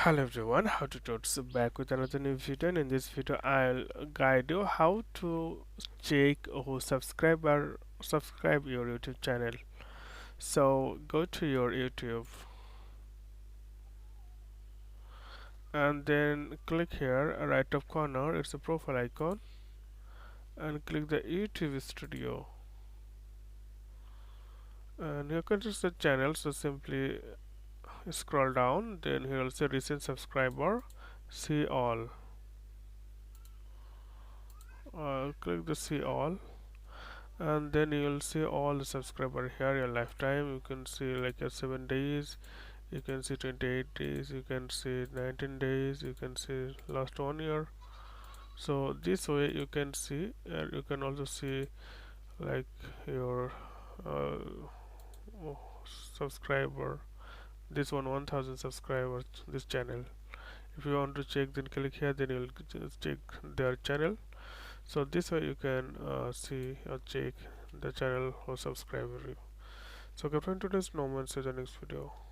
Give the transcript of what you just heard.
Hello everyone, how to Tuts back with another new video, and in this video I'll guide you how to check who subscribe your YouTube channel. So go to your YouTube and then click here right top corner, it's a profile icon, and click the YouTube studio, and here comes the channel. So simply scroll down, then here will say recent subscriber, see all. Click the see all, and then you will see all the subscriber here, your lifetime. You can see like 7 days, you can see 28 days, you can see 19 days, you can see last 1 year. So this way you can see, and you can also see like your uh, subscriber, this one 1000 subscribers, this channel. If you want to check, then click here, then you will just check their channel. So this way you can see or check the channel or subscriber. So, okay, friend, today's no one says the next video.